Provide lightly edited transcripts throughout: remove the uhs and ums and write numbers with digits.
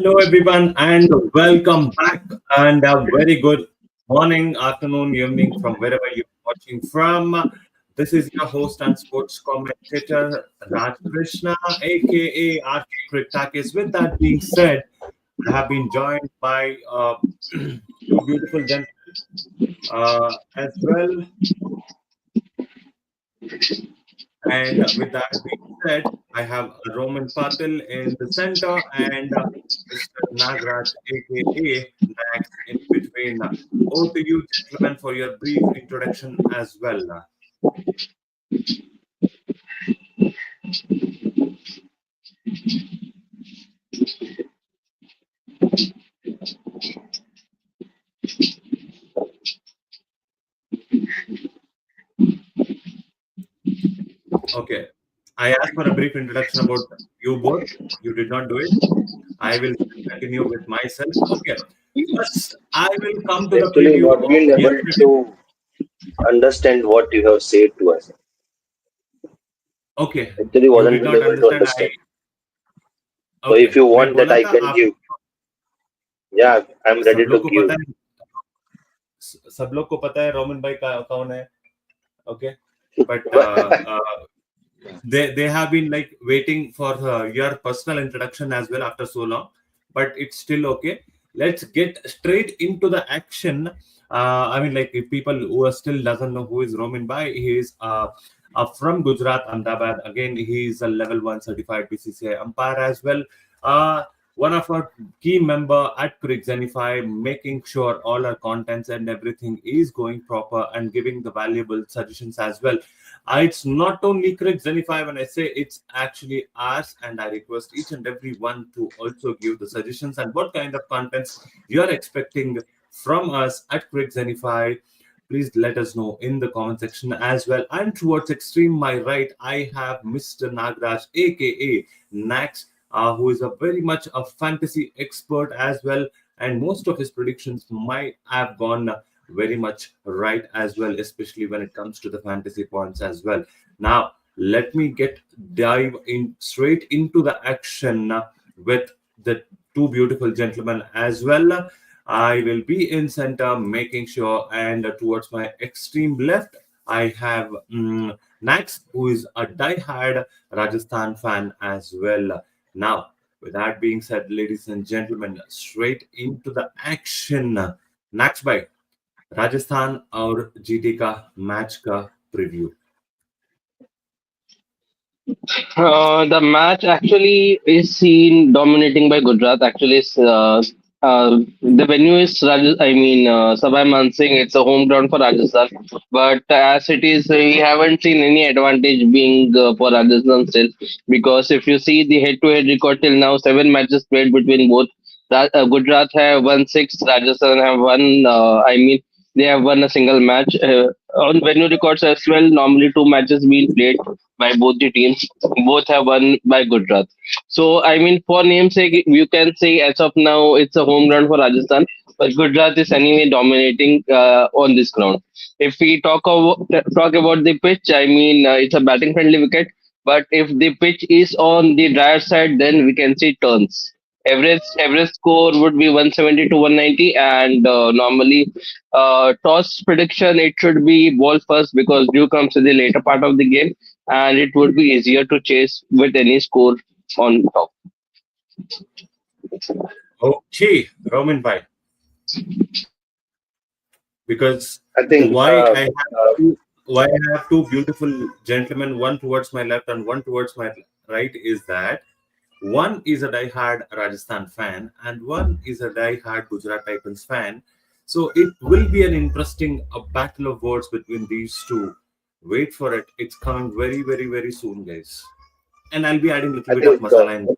Hello, everyone, and welcome back. And a very good morning, afternoon, evening from wherever you're watching from. This is your host and sports commentator, Raj Krishna, aka RK Kritakis. With that being said, I have been joined by two beautiful gentlemen as well. And with that being said, I have Roman Patil in the center and Mr. Nagraj, aka Nax, in between. Over to you, gentlemen, for your brief introduction as well. Okay. I asked for a brief introduction about you both. You did not do it. I will continue with myself. Okay. First, I will come to the Actually, preview not of been able yesterday. to understand what you have said to us. Okay. Actually, You wasn't did been not able to understand. understand. So if Okay. you मैं want that, बोला I था can आप give. Yeah, I'm सब ready लोग to को give. पता है सब लोग को पता है रोमन भाई का कौन है okay but they have been like waiting for your personal introduction as well after so long but it's still okay. Let's get straight into the action. I mean, like, if people who are still doesn't know who is Roman Bhai, he is from Gujarat, Ahmedabad. Again, he is a level 1 certified BCCI umpire as well. One of our key member at Crick Zenify, making sure all our contents and everything is going proper and giving the valuable suggestions as well. It's not only Crick Zenify when I say it's actually ours, and I request each and every one to also give the suggestions and what kind of contents you're expecting from us at Crick Zenify. Please let us know in the comment section as well. And towards extreme my right, I have Mr. Nagraj, aka Nax, who is a very much a fantasy expert as well, and most of his predictions might have gone very much right as well, especially when it comes to the fantasy points as well. Now, let me get dive in straight into the action with the two beautiful gentlemen as well. I will be in center, making sure, and towards my extreme left, I have Nax, who is a die-hard Rajasthan fan as well. Now, with that being said, ladies and gentlemen, straight into the action. Nax bhai, Rajasthan और GT का match का preview. The match actually is seen dominating by Gujarat. Actually, the venue is Sabai Mansingh. It's a home ground for Rajasthan. But as it is, we haven't seen any advantage being for Rajasthan still. Because if you see the head-to-head record till now, 7 matches played between both. Gujarat have won six. Rajasthan have won. They have won a single match. On venue records as well, normally 2 matches being played by both the teams. Both have won by Gujarat. So, for namesake, you can say as of now it's a home ground for Rajasthan, but Gujarat is anyway dominating on this ground. If we talk about the pitch, it's a batting friendly wicket, but if the pitch is on the drier side, then we can see turns. Average score would be 170 to 190, and normally toss prediction it should be ball first because dew comes in the later part of the game and it would be easier to chase with any score on top. Okay, Roman bhai, because I think why I have two beautiful gentlemen, one towards my left and one towards my right, is that one is a die-hard Rajasthan fan and one is a die-hard Gujarat Titans fan. So it will be an interesting battle of words between these two. Wait for it. It's coming very, very, very soon, guys. And I'll be adding a little I bit of think masala in.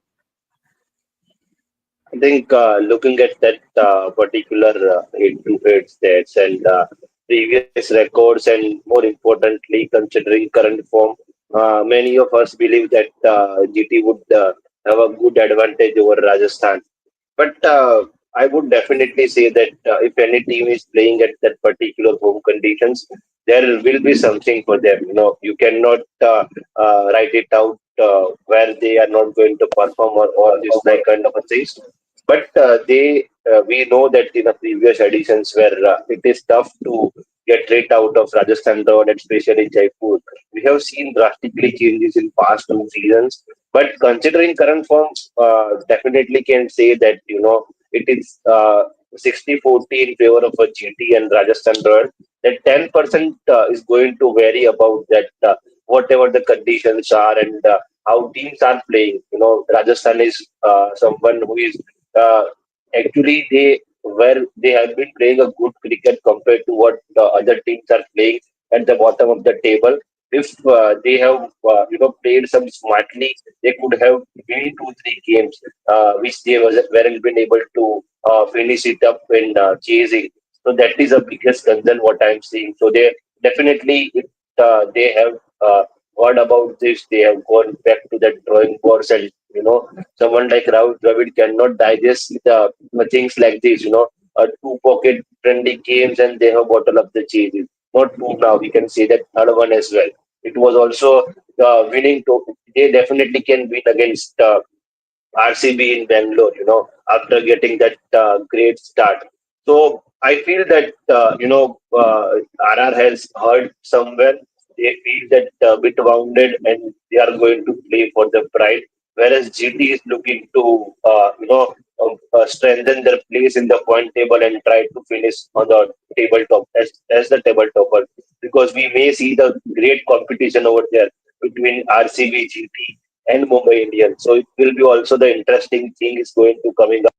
looking at that particular head-to-head stats and previous records, and more importantly, considering current form, many of us believe that GT would have a good advantage over Rajasthan. But I would definitely say that if any team is playing at that particular home conditions, there will be something for them. You cannot write it out where they are not going to perform or all this like kind of a things. But we know that in the previous editions where it is tough to get rid out of Rajasthan Royals, especially Jaipur, we have seen drastically changes in past 2 seasons. But considering current form, definitely can say that it is 60-40 in favor of a GT and Rajasthan Royals. That 10% is going to vary about that, whatever the conditions are and how teams are playing. Rajasthan is someone who is uh, actually they have been playing a good cricket compared to what the other teams are playing at the bottom of the table. If they have played some smartly, they could have win 2-3 games, which they weren't been able to finish it up in chasing. So that is the biggest concern what I'm seeing. So they definitely, if they have heard about this, they have gone back to the drawing boards, and someone like Rahul Dravid cannot digest things like this. Two pocket friendly games, and they have bottle up the chases. Not two now. We can say that third one as well. It was also winning. They definitely can win against RCB in Bangalore, after getting that great start. So I feel that, RR has heard somewhere. They feel that bit wounded and they are going to play for the pride. Whereas GT is looking to, strengthen their place in the point table and try to finish on the tabletop as the table topper. Because we may see the great competition over there between RCB, GT, and Mumbai Indians. So it will be also the interesting thing is going to coming up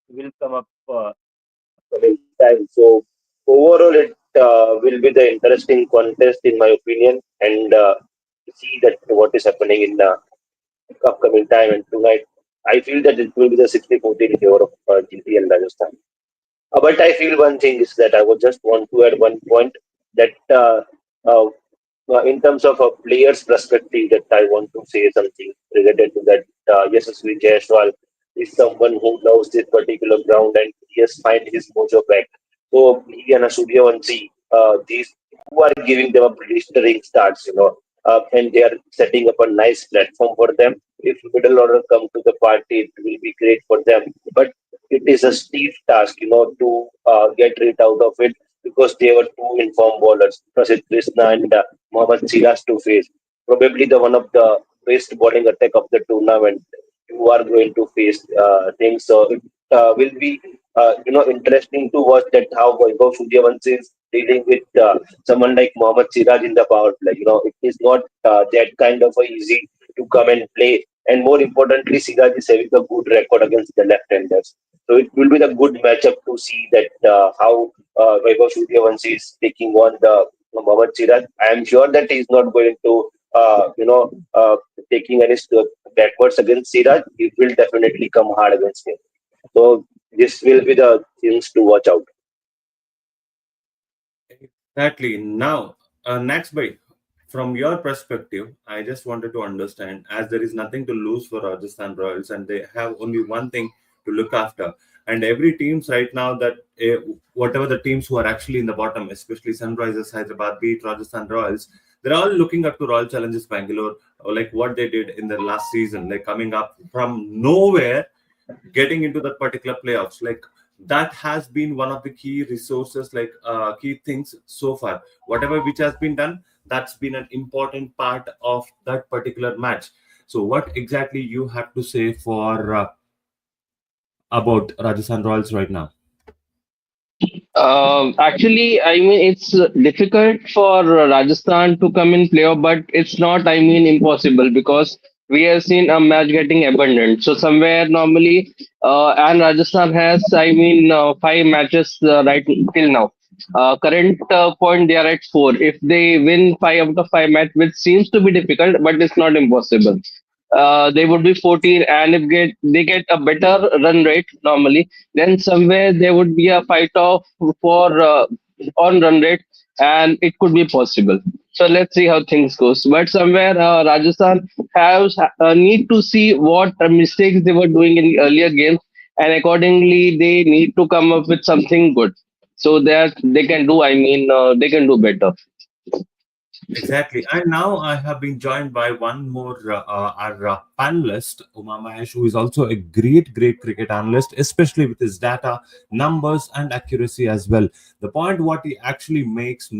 will come up coming time. So overall, it will be the interesting contest in my opinion, and see that what is happening in the upcoming time. And tonight, I feel that it will be the 60-40 in favor of GT and Rajasthan. But I feel one thing is that I would just want to add one point that uh, in terms of a player's perspective, that I want to say something related to that. Yashasvi Jaiswal is someone who loves this particular ground and he has find his mojo back. So he and Suryavanshi, these who are giving them a blistering starts, and they are setting up a nice platform for them. If middle order come to the party, it will be great for them. But it is a steep task, to get rid out of it because they were two informed bowlers, Prasid Krishna and Mohammad Siraj to face. Probably the one of the best bowling attack of the tournament. You are going to face things, so it will be interesting to watch that how Vaibhav Suryavanshi is dealing with someone like Mohammad Siraj in the power play. It is not that kind of a easy to come and play. And more importantly, Siraj is having a good record against the left-handers. So it will be the good matchup to see that how Vaibhav Suryavanshi is taking on the Mohammad Siraj. I am sure that he is not going to, taking any step backwards against Siraj. He will definitely come hard against him. So this will be the things to watch out. Exactly. Now, next by from your perspective, I just wanted to understand as there is nothing to lose for Rajasthan Royals and they have only one thing to look after. And every teams right now that whatever the teams who are actually in the bottom, especially Sunrisers Hyderabad, beat Rajasthan Royals, they're all looking up to Royal Challengers Bangalore, or like what they did in their last season, like coming up from nowhere getting into that particular playoffs, like that has been one of the key resources, like key things so far, whatever which has been done, that's been an important part of that particular match. So what exactly you have to say for about Rajasthan Royals right now? Actually, I mean, it's difficult for Rajasthan to come in playoff, but it's not, I mean, impossible because we have seen a match getting abundant. So somewhere normally, and Rajasthan has, I mean, 5 matches right till now. Current point, they are at 4. If they win 5 out of 5 match, which seems to be difficult, but it's not impossible. They would be 14, and if they get a better run rate normally, then somewhere there would be a fight off for on run rate, and it could be possible. So let's see how things goes. But somewhere Rajasthan has need to see what mistakes they were doing in the earlier games, and accordingly they need to come up with something good so that they can do. I mean, they can do better. Exactly. And now I have been joined by one more our panelist, Uma Mahesh, who is also a great cricket analyst, especially with his data, numbers, and accuracy as well. The point what he actually makes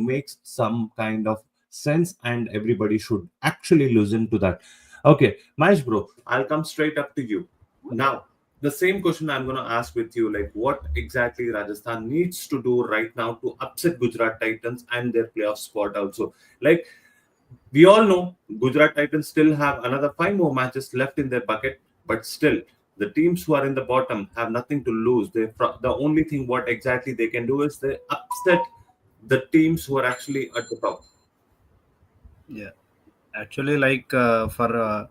some kind of sense, and everybody should actually listen to that. Okay, Mahesh, bro, I'll come straight up to you now. The same question I'm going to ask with you, like what exactly Rajasthan needs to do right now to upset Gujarat Titans and their playoff spot also. Like we all know, Gujarat Titans still have another 5 more matches left in their bucket, but still, the teams who are in the bottom have nothing to lose. The only thing what exactly they can do is they upset the teams who are actually at the top. Yeah, actually, for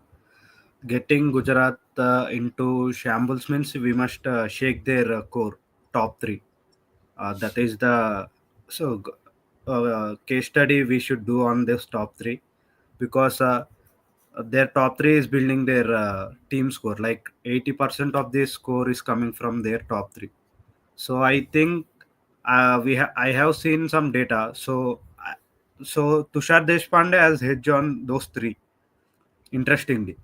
getting Gujarat into shambles means we must shake their core top three. That is the so case study we should do on this top three, because their top three is building their team score. Like 80% of this score is coming from their top three. So I think I have seen some data. So Tushar Deshpande has hedged on those three. Interestingly,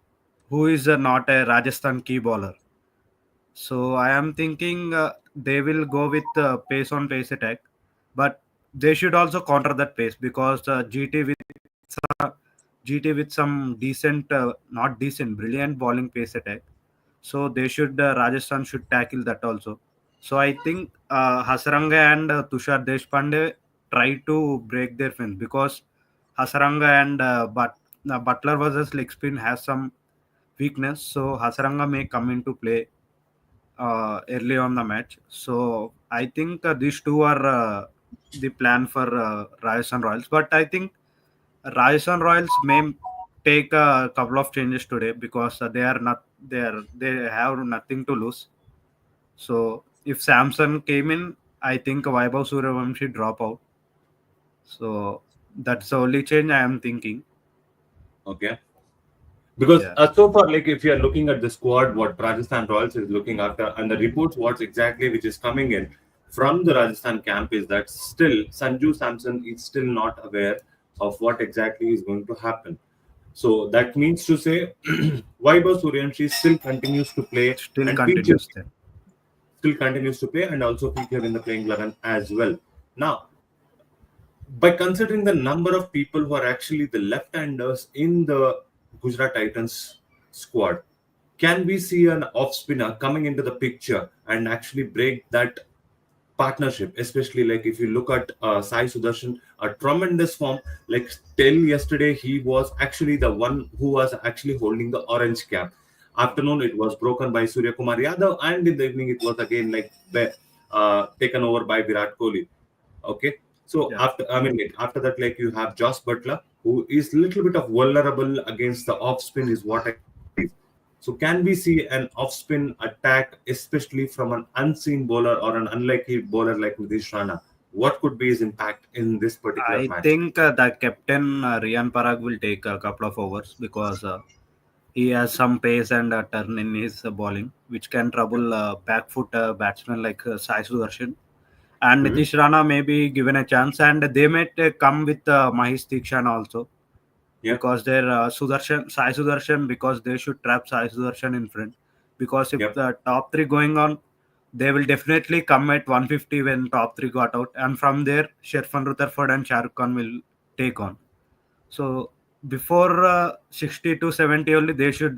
who is not a Rajasthan key bowler. So I am thinking they will go with pace on pace attack, but they should also counter that pace, because GT with some decent, not decent, brilliant bowling pace attack. So they should Rajasthan should tackle that also. So I think Hasaranga and Tushar Deshpande try to break their fence, because Hasaranga and Butler versus leg spin has some weakness. So Hasaranga may come into play early on the match. So I think these two are the plan for Rajasthan Royals. But I think Rajasthan Royals may take a couple of changes today, because they have nothing to lose. So if Samson came in, I think Vaibhav Suryavanshi drop out. So that's the only change I am thinking. Okay. Because Yeah, so far, like if you are looking at the squad, what Rajasthan Royals is looking after, and the reports, what's exactly which is coming in from the Rajasthan camp is that still Sanju Samson is still not aware of what exactly is going to happen. So that means to say, Vaibhav Suryanshi still continues to play still and feature, continues there. still continues to play and also feature in the playing 11 as well. Now, by considering the number of people who are actually the left-handers in the Gujarat Titans squad, can we see an off spinner coming into the picture and actually break that partnership? Especially like if you look at Sai Sudarshan, a tremendous form. Like till yesterday, he was actually the one who was actually holding the orange cap. Afternoon, it was broken by Surya Kumar Yadav, and in the evening, it was again like taken over by Virat Kohli. Okay. So Yeah. after, I mean, like, after that, like you have Josh Butler, who is little bit of vulnerable against the off spin, is what I believe. So can we see an off spin attack, especially from an unseen bowler or an unlikely bowler like Nitish Rana? What could be his impact in this particular I match? think the captain Rian Parag will take a couple of overs, because he has some pace and turn in his bowling, which can trouble back foot batsmen like Sai Sudarshan. And Hmm. Nitish Rana may be given a chance, and they may come with Mahesh Dikshan also, Yep. because their Sai Sudarshan, because they should trap Sai Sudarshan in front. Because if Yep. the top three going on, they will definitely come at 150 when top three got out, and from there, Sherfan Rutherford and Shah Rukh Khan will take on. So before 60 to 70 only, they should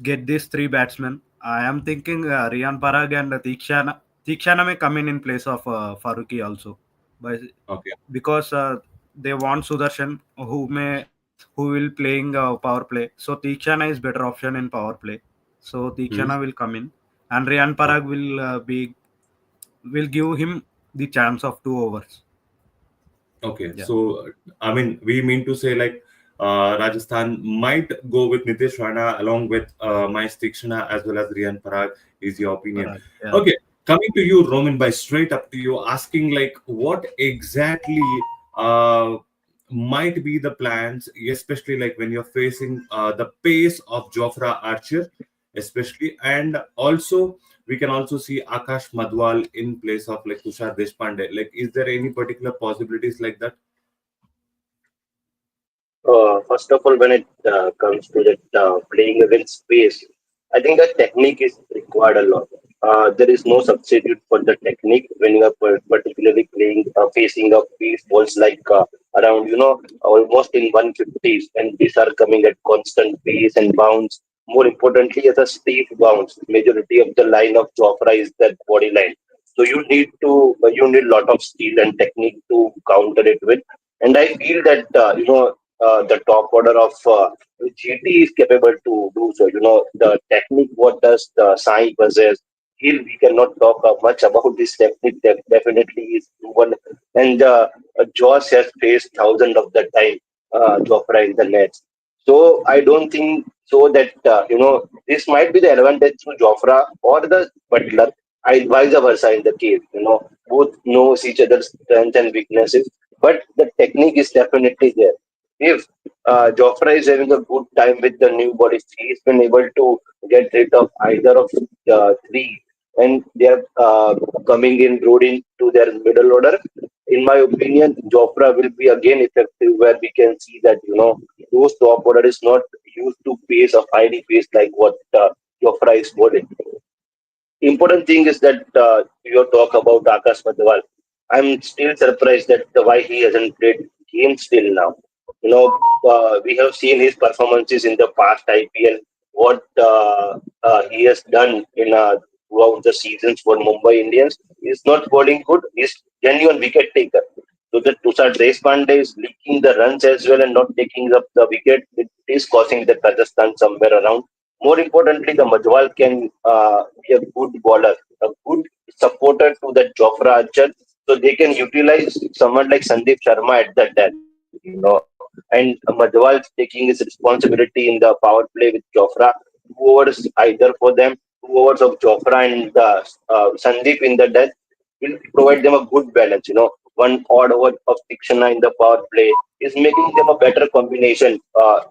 get these three batsmen. I am thinking Rian Parag and Tikshana. Tikshana may come in place of Faruqi also, but Okay. because they want Sudarshan, who will playing power play. So Tikshana is better option in power play. So Hmm. Tikshana will come in, and Rian Okay. Parag will give him the chance of 2 overs. Okay, Yeah, so I mean, we mean to say like Rajasthan might go with Nitish Rana along with Mahesh Tikshana as well as Riyan Parag, is your opinion. Parag. Yeah. Okay, coming to you, Roman, by straight up to you, asking like what exactly uh, might be the plans, especially like when you're facing the pace of Jofra Archer, especially, and also we can also see Akash Madwal in place of like Tushar Deshpande. Like, is there any particular possibilities like that? First of all, when it comes to that playing against space, I think that technique is required a lot. There is no substitute for the technique when you are particularly playing facing up these balls like around almost in 150s, and these are coming at constant pace and bounce. More importantly, as a steep bounce, majority of the line of Jofra is that body line. So you need lot of skill and technique to counter it with. And I feel that the top order of GT is capable to do so. The technique, what does the Sai possess? Hill, we cannot talk much about this technique. Definitely is proven. And Josh has faced thousands of the time Jofra in the nets. So I don't think so that this might be the advantage to Jofra or the Butler. I vice versa in the case. Both knows each other's strengths and weaknesses, but the technique is definitely there. If Joffrey is having a good time with the new bodies, he's been able to get rid of either of the three, and they are coming in road into their middle order. In my opinion, Jofra will be again effective where we can see that those top order is not used to pace of highly pace like what Jofra is bowling. Important thing is that you talk about Akash Madhwal. I'm still surprised that why he hasn't played games till now. We have seen his performances in the past IPL. What he has done in throughout the seasons for Mumbai Indians is not bowling good. He's genuine wicket taker. So that Tushar Deshpande is leaking the runs as well and not taking up the wicket. It is causing the Rajasthan somewhere around. More importantly, the Majwal can be a good bowler, a good supporter to the Jofra Archer, so they can utilize someone like Sandeep Sharma at that depth. And Majwal taking his responsibility in the power play with Jofra, 2 overs either for them, 2 overs of Jofra and Sandeep in the death will provide them a good balance. One odd over of Tikshana in the power play is making them a better combination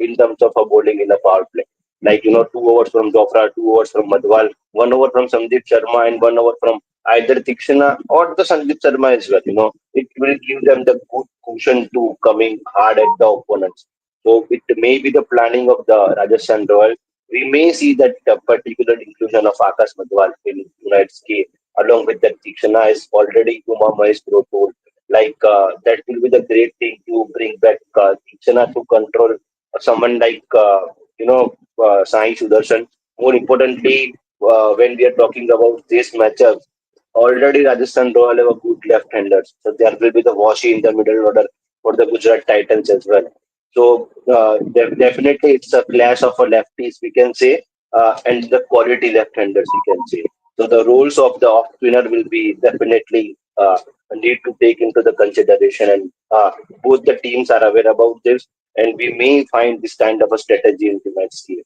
in terms of a bowling in the power play. Like 2 overs from Jofra, 2 overs from Madhwal, 1 over from Sandeep Sharma, and 1 over from either Tikshana or the Sandeep Sharma as well. It will give them the good cushion to coming hard at the opponents. So it may be the planning of the Rajasthan Royal. We may see that particular inclusion of Akash Madhwal in tonight's game, along with that Tikshana is already Uma Maestro told. Like that will be the great thing to bring back Tikshana to control someone like Sai Sudarshan. More importantly, when we are talking about this matchup, already Rajasthan Royal have a good left-handers, so there will be the Washi in the middle order for the Gujarat Titans as well. So definitely it's a clash of a lefties we can say, and the quality left-handers we can say. So the roles of the off spinner will be definitely need to take into the consideration, and both the teams are aware about this, and we may find this kind of a strategy in tonight's game.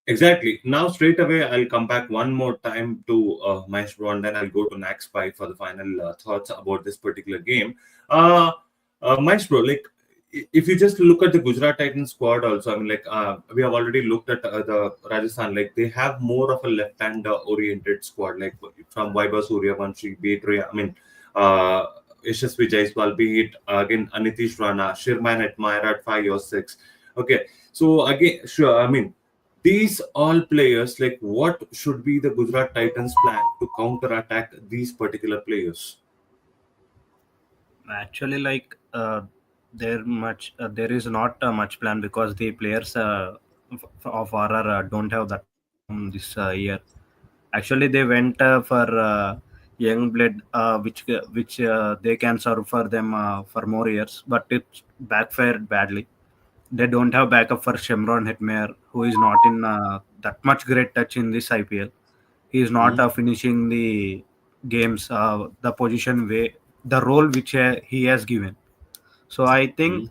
Exactly. Now, straight away, I'll come back one more time to Maestro, and then I'll go to Nax Pai for the final thoughts about this particular game. Uh, Maestro, like, if you just look at the Gujarat Titans squad, also, I mean, like, we have already looked at the Rajasthan, like, they have more of a left-hand oriented squad, like from Vaibhav Suryavanshi, be it, I mean, uh, Yashasvi Jaiswal, be it again Anitish Rana, Shirman at Myra at 5 or 6. Okay, so again, sure, I mean, these all players, like what should be the Gujarat Titans plan to counter attack these particular players? Actually, like there is not much plan because the players of RR don't have that much form this year. Actually, they went for young blood, which they can serve for them for more years, but it backfired badly. They don't have backup for Shemron Hetmer, who is not in that much great touch in this IPL. He is not Mhm. finishing the games, the position way, the role which he has given. So I think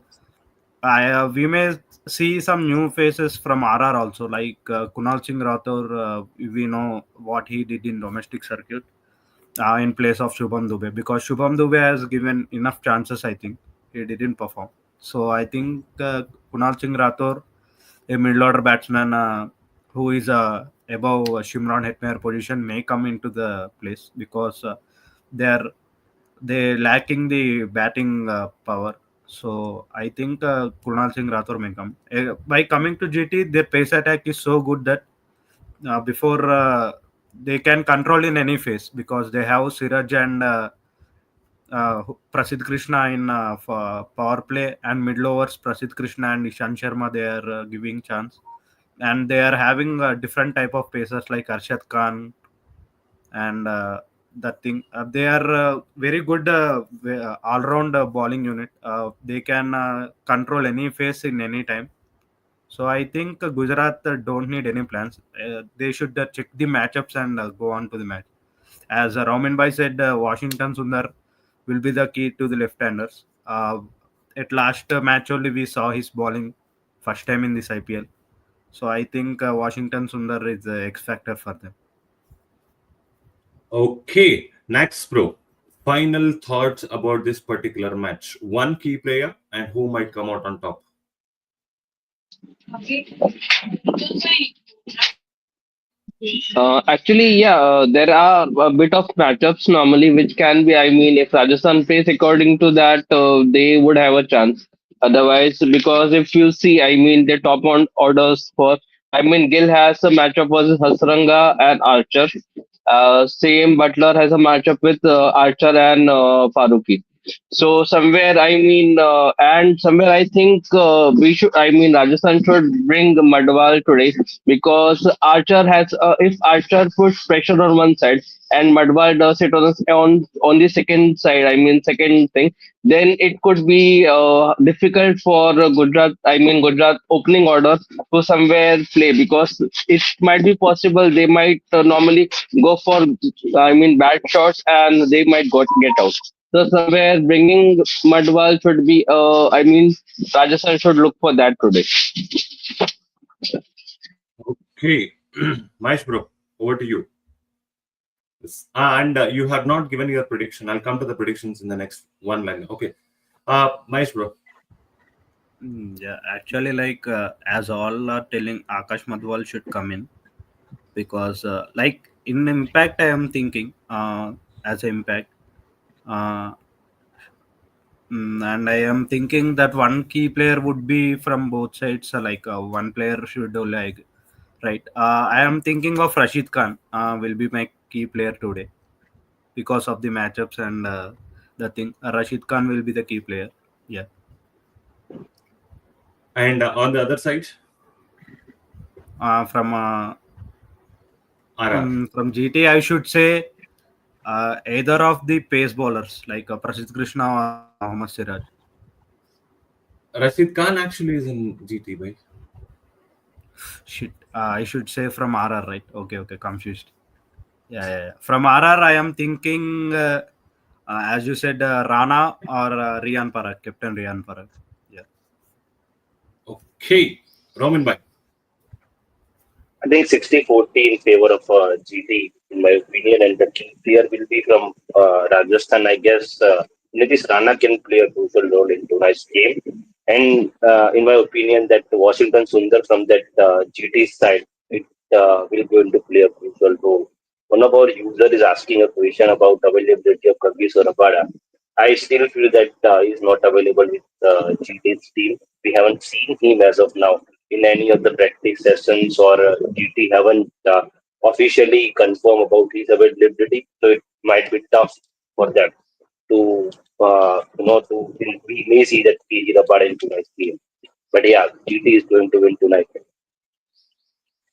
Mhm. we may see some new faces from RR also, like Kunal Singh Rathore. We know what he did in domestic circuit in place of Shubham Dubey, because Shubham Dubey has given enough chances. I think he didn't perform. So I think Kunal Singh Rathore, a middle order batsman who is above Shimron Hetmer position, may come into the place because they are they lacking the batting power. So I think Kurnal Singh Rathore may come. By coming to GT, their pace attack is so good that before they can control in any phase because they have Siraj and Prasidh Krishna in power play and middle overs. Prasidh Krishna and Ishan Sharma they are giving chance, and they are having different type of pacers like Arshad Khan and that thing. They are very good all-round bowling unit. They can control any phase in any time. So I think Gujarat don't need any plans. They should check the matchups and go on to the match. As Raman Bhai said, Washington Sundar will be the key to the left-handers. At last match only we saw his bowling first time in this IPL. So I think Washington Sundar is the X factor for them. Okay, next, bro. Final thoughts about this particular match. One key player and who might come out on top. Actually, yeah, there are a bit of matchups normally which can be. I mean, if Rajasthan plays according to that, they would have a chance. Otherwise, because if you see, I mean, the top on orders for, I mean, Gill has a matchup versus Hasranga and Archer. Same Butler has a matchup with Archer and Faruqi. So somewhere, I mean, and somewhere I think we should. I mean, Rajasthan should bring Madwal today because Archer has. If Archer puts pressure on one side and Madwal does it on the second side, I mean, second thing, then it could be difficult for Gujarat. I mean, Gujarat opening order to somewhere play because it might be possible they might normally go for. I mean, bad shots and they might get out. So somewhere bringing Madwal should be, I mean, Rajasthan should look for that today. Okay, Mahesh, bro, over to you. Yes. And you have not given your prediction. I'll come to the predictions in the next one line. Okay, Mahesh, bro. Yeah, actually, like as all are telling, Akash Madwal should come in because, like in Impact, I am thinking as a Impact, uh, and I am thinking that one key player would be from both sides. Like one player should do like right. I am thinking of Rashid Khan will be my key player today because of the matchups and the thing. Rashid Khan will be the key player. Yeah. And on the other side, From RR. from GT, I should say either of the pace bowlers like Prasidh Krishna or Mohammad Siraj. Rashid Khan actually is in GT, right? Shit, I should say from RR, right? Okay, okay, confused. Yeah, yeah, yeah. From RR, I am thinking, as you said, Rana or Rian Parag, Captain Rian Parag. Yeah. Okay, Roman Bhai. I think 60-40 in favor of GT, in my opinion, and the key player will be from Rajasthan. I guess Nitish Rana can play a crucial role in tonight's game. And in my opinion, that Washington Sundar from that GT side, it will going to play a crucial role. One of our users is asking a question about availability of Kavi Sarabada. I still feel that he's not available with GT's team. We haven't seen him as of now in any of the practice sessions, or GT haven't officially confirmed about his availability. So it might be tough for them to, we may see that PG Rabada in tonight's game. But yeah, GT is going to win tonight.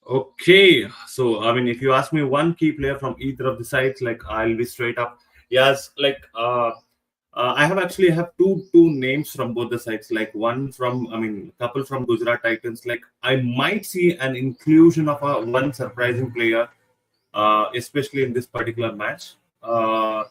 Okay, so I mean, if you ask me one key player from either of the sides, like I'll be straight up. Yes, like I have two names from both the sides. Like one from, I mean, couple from Gujarat Titans. Like I might see an inclusion of a one surprising player, especially in this particular match. Go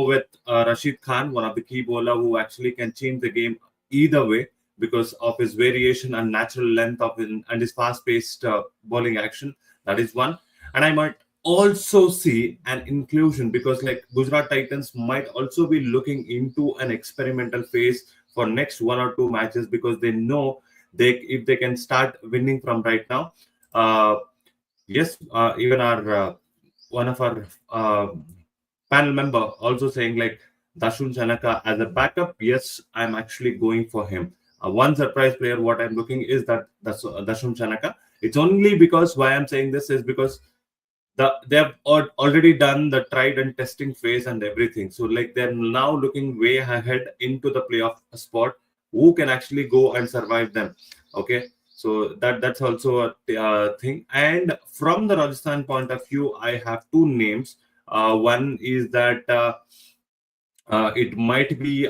with Rashid Khan, one of the key bowler who actually can change the game either way because of his variation and natural length of his, and his fast-paced bowling action. That is one. And I might also see an inclusion because like Gujarat Titans might also be looking into an experimental phase for next one or two matches because they know they if they can start winning from right now. Uh, yes, even our one of our panel member also saying like Dashun Chanaka as a backup, yes, I'm actually going for him. One surprise player, what I'm looking is that Dashun Chanaka. It's only because why I'm saying this is because they have already done the tried and testing phase and everything. So like they're now looking way ahead into the playoff spot. Who can actually go and survive them? Okay, so that's also a thing. And from the Rajasthan point of view, I have two names. One is that it might be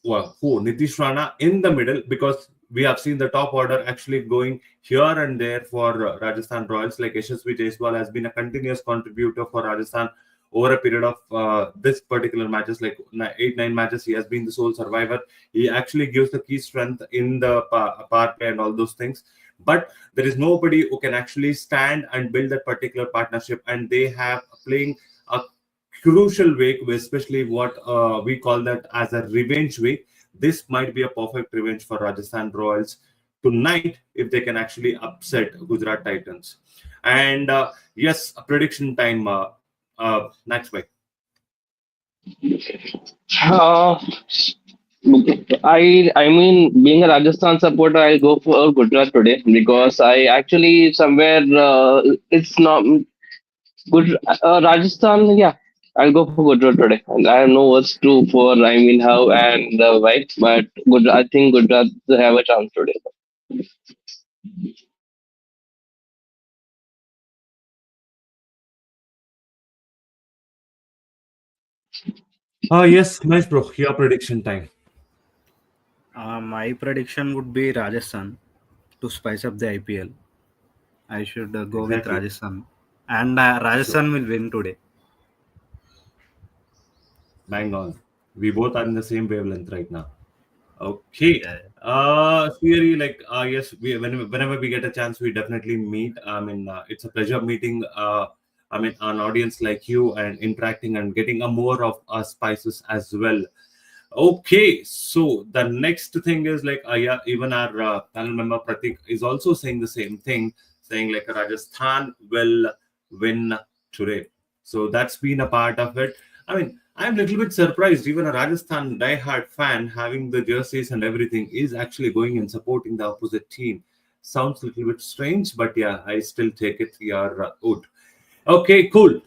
Nitish Rana in the middle, because we have seen the top order actually going here and there for Rajasthan Royals. Like Yashasvi Jaiswal has been a continuous contributor for Rajasthan over a period of this particular matches, like 8-9 matches. He has been the sole survivor. He actually gives the key strength in the power play and all those things. But there is nobody who can actually stand and build that particular partnership, and they have playing a crucial week, especially what we call that as a revenge week. This might be a perfect revenge for Rajasthan Royals tonight if they can actually upset Gujarat Titans. And yes, a prediction time. Next week. Uh, I mean, being a Rajasthan supporter, I'll go for Gujarat today because I actually somewhere it's not good. Rajasthan, yeah, I'll go for Gujarat today. And I have no words to for I mean how and why, but good. I think Gujarat have a chance today. Yes, nice, bro. Your prediction time. My prediction would be Rajasthan to spice up the IPL. I should go with Exactly. Rajasthan, and Sure. Rajasthan will win today. Bang on. We both are in the same wavelength right now. Okay. Yeah, Theory, like, yes, whenever we get a chance, we definitely meet. I mean, it's a pleasure meeting, I mean, an audience like you and interacting and getting a more of spices as well. Okay, so the next thing is like, yeah, even our panel member Pratik is also saying the same thing, saying like Rajasthan will win today. So that's been a part of it. I mean, I'm a little bit surprised. Even a Rajasthan diehard fan having the jerseys and everything is actually going and supporting the opposite team. Sounds a little bit strange, but yeah, I still take it. Your out. Okay, cool.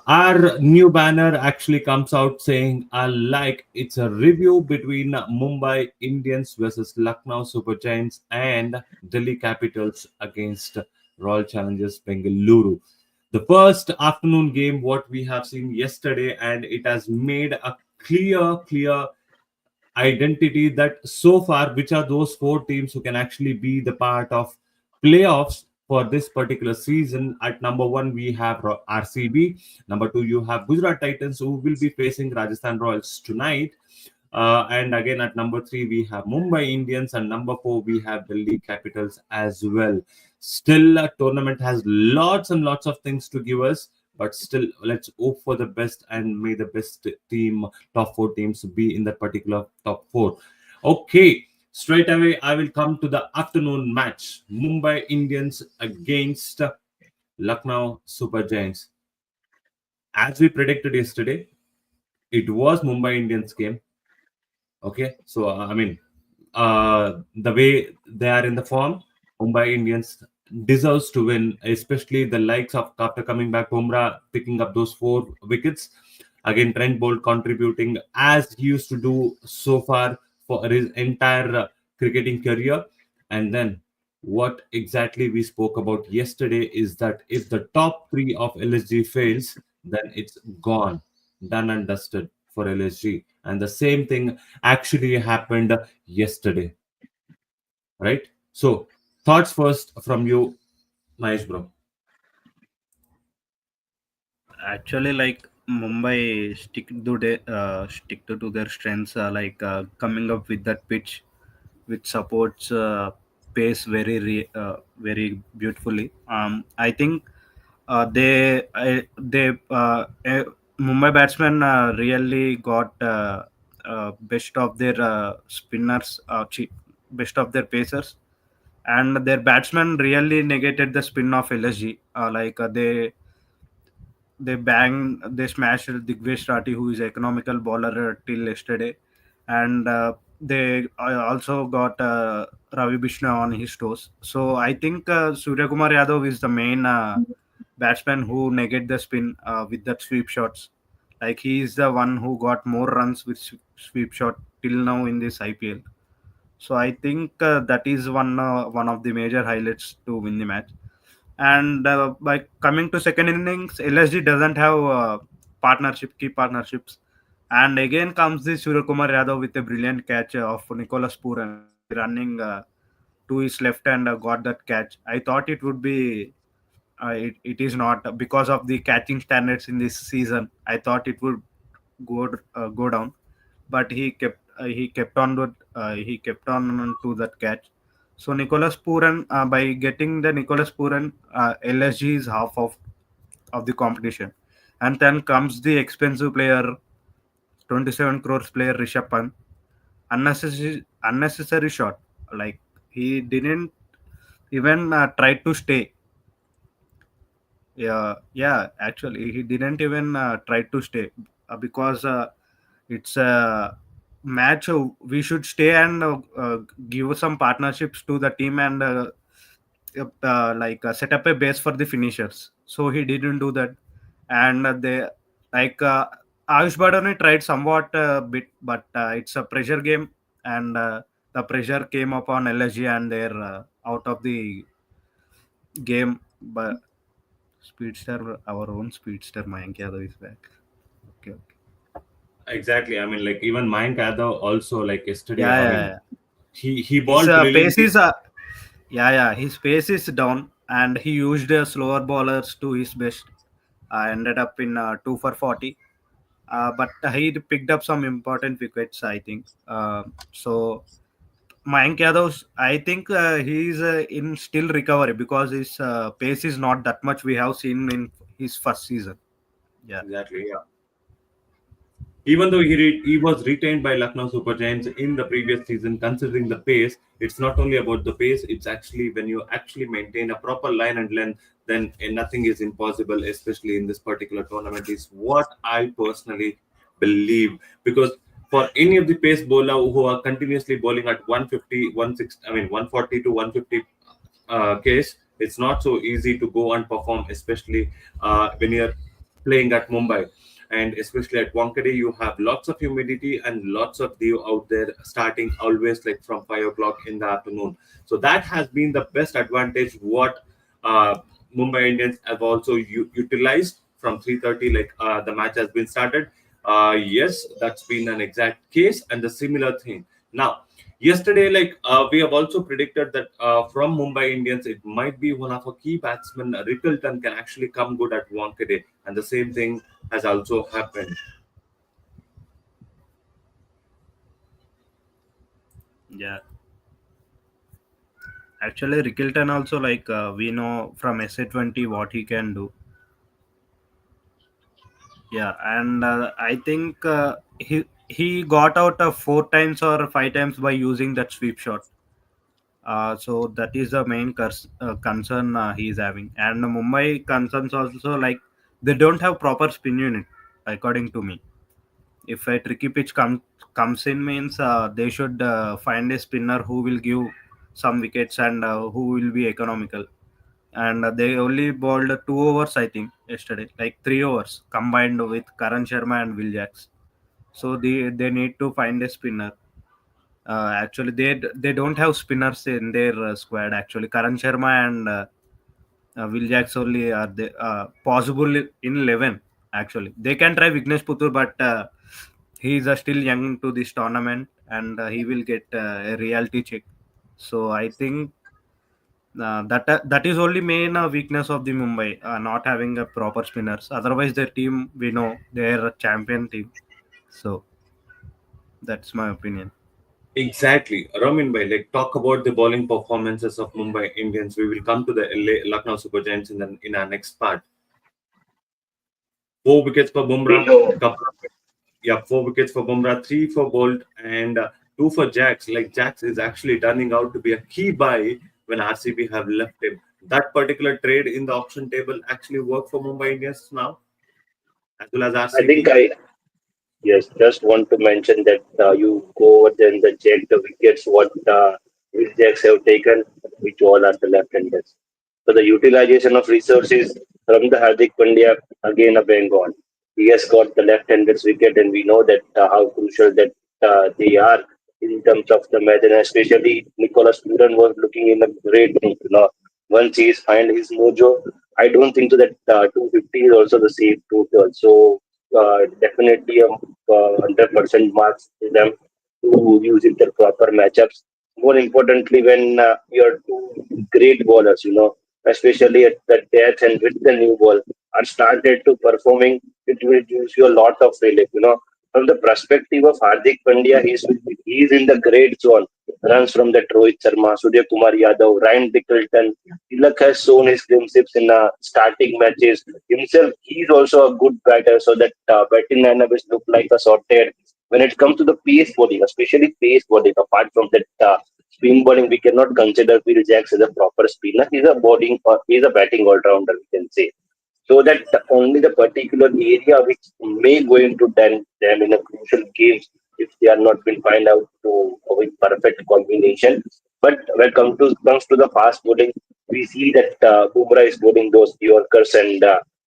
Our new banner actually comes out saying, I like it's a review between Mumbai Indians versus Lucknow Super Giants and Delhi Capitals against Royal Challengers Bengaluru. The first afternoon game, what we have seen yesterday, and it has made a clear identity that so far, which are those four teams who can actually be the part of playoffs for this particular season. At number one, we have RCB. Number two, you have Gujarat Titans, who will be facing Rajasthan Royals tonight. And again, at number three, we have Mumbai Indians, and number four, we have Delhi Capitals as well. Still, a tournament has lots and lots of things to give us, but still, let's hope for the best and may the best team, top four teams, be in that particular top four. Okay, straight away, I will come to the afternoon match: Mumbai Indians against Lucknow Super Giants. As we predicted yesterday, it was Mumbai Indians game. Okay, so I mean, the way they are in the form, Mumbai Indians deserves to win, especially the likes of after coming back, Bumrah picking up those 4 wickets. Again, Trent Bolt contributing as he used to do so far for his entire cricketing career. And then what exactly we spoke about yesterday is that if the top three of LSG fails, then it's gone, done and dusted for LSG. And the same thing actually happened yesterday, right? So, thoughts first from you, Mahesh bro. actually, like Mumbai stick to their strengths, coming up with that pitch which supports pace very beautifully. I think they Mumbai batsmen really got best of their spinners, best of their pacers, and their batsmen really negated the spin of LSG. they smashed Digvesh Rati, who is economical bowler till yesterday, and they also got Ravi Bishnu on his toes. So I think Surya Kumar Yadav is the main batsman who negate the spin with that sweep shots. Like he is the one who got more runs with sweep shot till now in this IPL. So I think that is one of the major highlights to win the match. And by coming to second innings, LSG doesn't have key partnerships. And again comes the Surya Kumar Yadav with a brilliant catch of Nicholas Puran. He running to his left and got that catch. I thought it would be, it is not because of the catching standards in this season. I thought it would go down, but he kept on to that catch. So Nicholas Puran, by getting the Nicholas Puran, LSG is half of the competition, and then comes the expensive player, 27 crores player Rishabh Pant, unnecessary shot. Like he didn't even try to stay. Yeah, actually, he didn't even try to stay because it's a match. We should stay and give some partnerships to the team and set up a base for the finishers. So he didn't do that, and they like Ayush Badani tried somewhat bit, but it's a pressure game, and the pressure came upon LSG and they're out of the game. But Speedster, our own Speedster, Mayank Yadav is back. Okay, okay. Exactly. I mean, like even Mayank Yadav also, like yesterday, Yeah, I yeah, mean, yeah. he His bowled pace brilliantly. is yeah. His pace is down, and he used slower bowlers to his best. Ended up in 2 for 40. But he picked up some important wickets, I think. So Mayank Yadav, I think he is in still recovery because his pace is not that much we have seen in his first season. Yeah. Exactly. Yeah. Even though he was retained by Lucknow Super Giants in the previous season, considering the pace, it's not only about the pace, it's actually when you actually maintain a proper line and length, then nothing is impossible, especially in this particular tournament, is what I personally believe. Because for any of the pace bowler who are continuously bowling at 150, 160, I mean 140 to 150 case, it's not so easy to go and perform, especially when you're playing at Mumbai. And especially at Wankhede, you have lots of humidity and lots of dew out there, starting always like from 5 o'clock in the afternoon. So that has been the best advantage what Mumbai Indians have also utilized from 3:30. Like the match has been started. Yes, that's been an exact case and the similar thing. Now, yesterday, like we have also predicted that from Mumbai Indians, it might be one of our key batsmen, Rickleton, can actually come good at Wankhede, and the same thing has also happened. Yeah. Actually, Rickleton also like we know from SA20 what he can do. Yeah, and I think he got out 4 times or 5 times by using that sweep shot. So that is the main concern he is having. And Mumbai concerns also like they don't have proper spin unit, according to me. If a tricky pitch comes in means they should find a spinner who will give some wickets and who will be economical. And they only bowled 2 overs, I think, yesterday, like 3 overs combined with Karan Sharma and Will Jacks. So they need to find a spinner. Actually, they don't have spinners in their squad. Actually, Karan Sharma and Will Jacks only are they possible in 11. Actually, they can try Vignesh Putur, but he is still young to this tournament, and he will get a reality check. So I think that is only main weakness of the Mumbai, not having a proper spinners. Otherwise, their team we know they are a champion team. So that's my opinion. Exactly. Ramin bhai, like talk about the bowling performances of Mumbai Indians. We will come to the Lucknow Super Giants in our next part. 4 wickets for Bumrah, couple of, yeah, 4 wickets for Bumrah, three for Bolt, and two for Jax. Like Jax is actually turning out to be a key buy when RCB have left him. That particular trade in the auction table actually worked for Mumbai Indians now. as well as I think RCB. I Yes, just want to mention that you go over there and then check the wickets what which Jacks have taken, which all are the left-handers. So the utilization of resources from the Hardik Pandya again a Bengal. He has got the left-handers wicket, and we know that how crucial that they are in terms of the match, and especially Nicholas Puran was looking in a great mood. Once he's find his mojo, I don't think so that 250 is also the safe total. So definitely 100% marks to them to use in their proper matchups. More importantly, when your two great bowlers, especially at the death and with the new ball, are started to performing, it will give you a lot of relief. From the perspective of Hardik Pandya, he's in the great zone. Runs from the Rohit Sharma, Surya Kumar Yadav, Ryan Bickleton. Tilak has shown his glimpses in starting matches. Himself, he's also a good batter, so that batting lineup is look like a sorted. When it comes to the pace bowling, especially pace bowling, apart from that spin bowling, we cannot consider Phil Jacks as a proper spinner. He's a batting all rounder, we can say. So that only the particular area which may go into them in a crucial games if they are not been find out to with perfect combination. But when comes to the fast bowling, we see that Bumrah is bowling those Yorkers and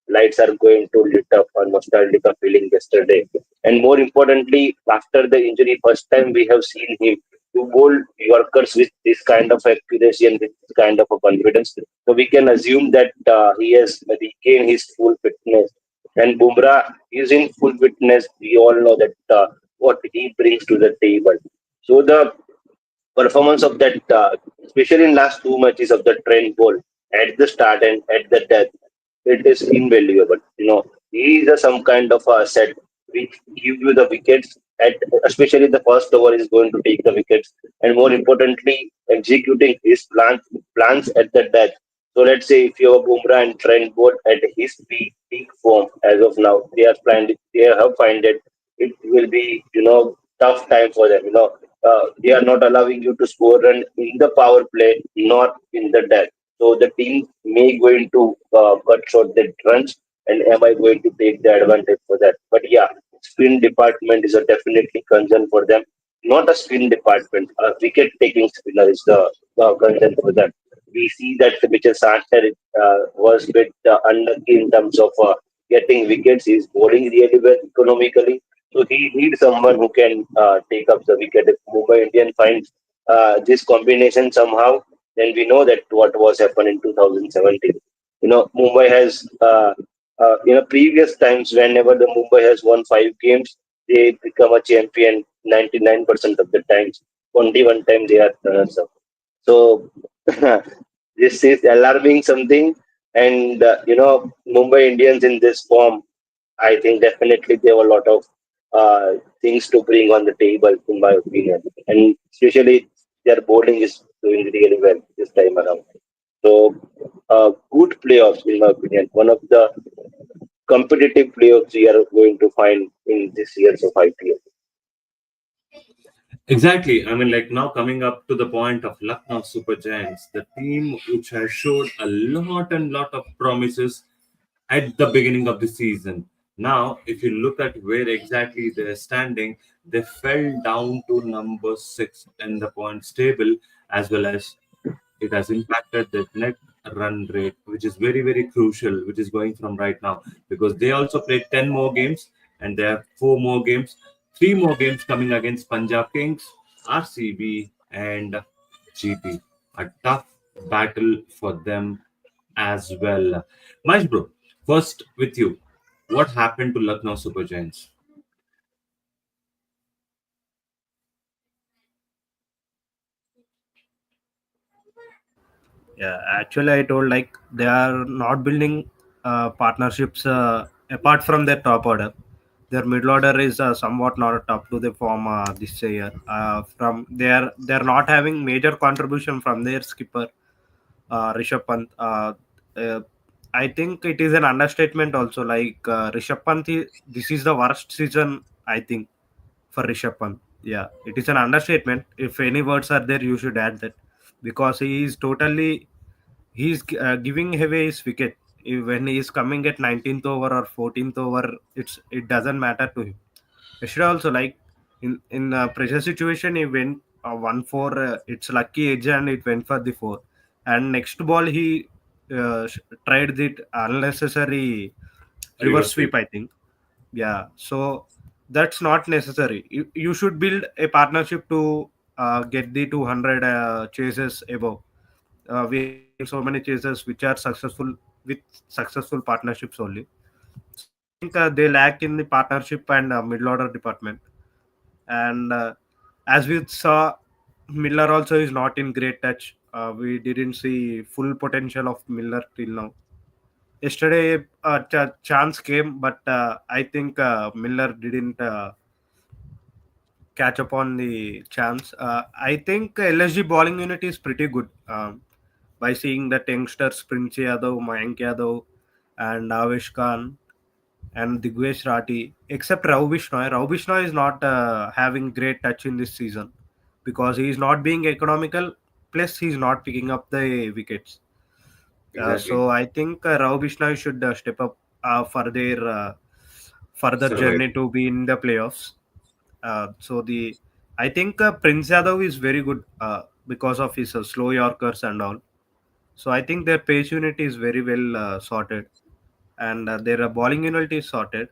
lights are going to lit up a nostalgic feeling yesterday. And more importantly, after the injury, first time we have seen him to bowl Yorkers with this kind of accuracy and with this kind of a confidence. So we can assume that he has regained his full fitness. And Bumrah is in full fitness. We all know that what he brings to the table. So the performance of that, especially in last two matches of the Trent ball at the start and at the death, it is invaluable. He is some kind of a set which give you the wickets. At especially the first over is going to take the wickets, and more importantly, executing his plans at the death. So let's say if you have Bumrah and Trent both at his peak form as of now, they have find it will be tough time for them. They are not allowing you to score run in the power play, not in the death. So the team may going to cut short the runs, and am I going to take the advantage for that? But yeah, spin department is a definitely concern for them. Not a spin department, a wicket taking spinner is the concern for them. We see that Mitchell Santner was a bit unlucky in terms of getting wickets. He's bowling really well economically, so he needs someone who can take up the wicket. If Mumbai Indian finds this combination somehow, then we know that what was happened in 2017. Mumbai has in a previous times whenever the Mumbai has won 5 games, they become a champion 99% of the times. Only one time they are runners up. So this is alarming something, and Mumbai Indians in this form, I think definitely they have a lot of things to bring on the table, in my opinion, and especially their bowling is doing really well this time around. So, good playoffs, in my opinion. One of the competitive playoffs we are going to find in this year's of IPL. Exactly. I mean, like now coming up to the point of Lucknow Super Giants, the team which has showed a lot and lot of promises at the beginning of the season. Now, if you look at where exactly they're standing, they fell down to number 6 in the points table, as well as it has impacted the net run rate, which is very, very crucial, which is going from right now because they also played 10 more games and they have 4 more games, 3 more games coming against Punjab Kings, RCB, and GP. A tough battle for them as well. Mahesh bro, first with you, what happened to Lucknow Super Giants? Yeah, actually, I told like they are not building partnerships apart from their top order. Their middle order is somewhat not up to the form this year. From they are not having major contribution from their skipper Rishabh Pant. Uh, I think it is an understatement also. Like Rishabh Pant, this is the worst season I think for Rishabh Pant. Yeah, it is an understatement. If any words are there, you should add that because he is totally he's giving away his wicket. When he is coming at 19th over or 14th over, it doesn't matter to him. Yesterday also, like in pressure situation, he went 1-4. It's lucky edge and it went for the four. And next ball he tried the unnecessary reverse Reverse sweep, sweep. I think. Yeah, so that's not necessary. You should build a partnership to get the 200 chases above. We have seen so many chasers which are successful with successful partnerships only. So I think they lack in the partnership and middle order department. And as we saw, Miller also is not in great touch. We didn't see full potential of Miller till now. Yesterday, a chance came, but I think Miller didn't catch up on the chance. I think LSG bowling unit is pretty good. By seeing the youngsters Prince Yadav, Mayank Yadav, and Avesh Khan and Digvesh Rathi, except Rav Bishnoi. Rav Bishnoi is not having great touch in this season because he is not being economical. Plus, he is not picking up the wickets. Exactly. So I think Rav Bishnoi should step up for their further Survive. journey to be in the playoffs. So the I think Prince Yadav is very good because of his slow Yorkers and all. So I think their pace unit is very well sorted, and their bowling unit is sorted.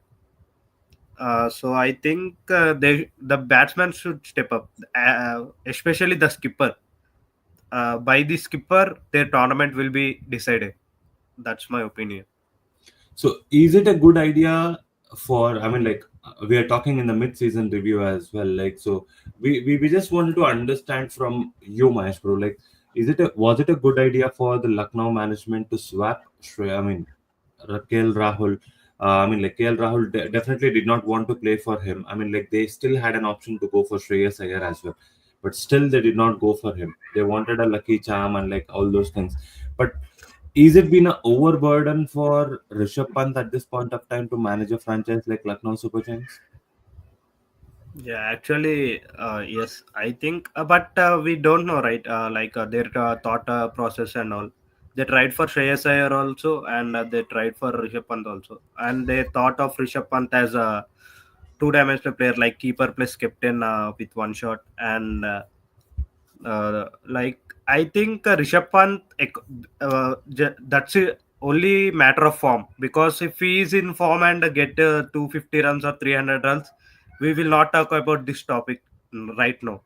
So I think the batsman should step up, especially the skipper. By the skipper, their tournament will be decided. That's my opinion. So is it a good idea for, I mean, like we are talking in the mid-season review as well. Like, so we just wanted to understand from you, Mahesh, bro. Like, was it a good idea for the Lucknow management to swap I mean, KL Rahul? I mean, like KL Rahul definitely did not want to play for him. I mean, like they still had an option to go for Shreyas Iyer as well, but still they did not go for him. They wanted a lucky charm and like all those things. But is it been an overburden for Rishabh Pant at this point of time to manage a franchise like Lucknow Super Giants? Yeah, actually, yes, I think, but we don't know, right? Their thought process and all. They tried for Shreyas Iyer also, and they tried for Rishabh Pant also, and they thought of Rishabh Pant as a two-dimensional player, like keeper plus captain with one shot, and like I think Rishabh Pant, that's a only matter of form because if he is in form and get 250 runs or 300 runs, we will not talk about this topic right now.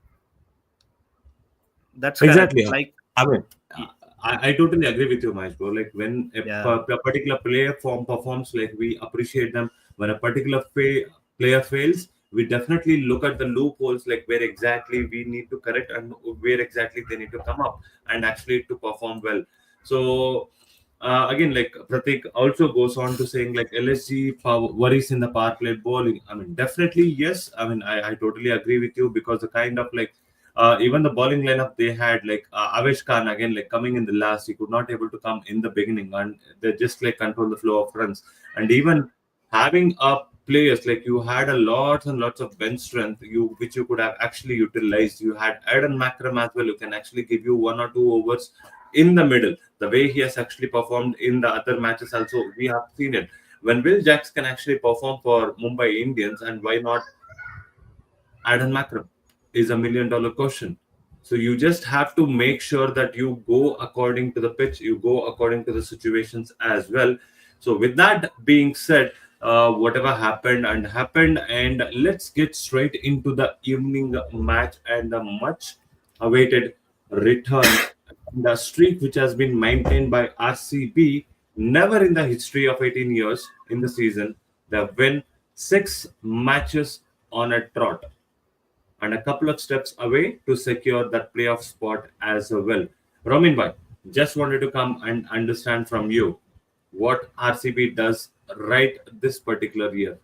That's correct. Exactly. Like, I mean, y- I totally agree with you, Mahesh, bro. Like when yeah, a particular player form performs, like we appreciate them. When a particular player fails, we definitely look at the loopholes, like where exactly we need to correct and where exactly they need to come up and actually to perform well. So again, like Pratik also goes on to saying like LSG worries in the power play bowling. I mean, definitely yes. I mean, I totally agree with you because the kind of like even the bowling lineup they had, like Avesh Khan again, like coming in the last, he could not able to come in the beginning, and they just like control the flow of runs. And even having players like you had a lots and lots of bench strength, you which you could have actually utilized. You had Eden Makram as well, who can actually give you 1 or 2 overs in the middle. The way he has actually performed in the other matches, also we have seen it. When Will Jacks can actually perform for Mumbai Indians, and why not Eden Makram is $1 million question. So you just have to make sure that you go according to the pitch, you go according to the situations as well. So with that being said, whatever happened, and let's get straight into the evening match and the much awaited return. The streak which has been maintained by RCB, never in the history of 18 years in the season, they win 6 matches on a trot and a couple of steps away to secure that playoff spot as well. Romin bhai, just wanted to come and understand from you what RCB does right this particular year.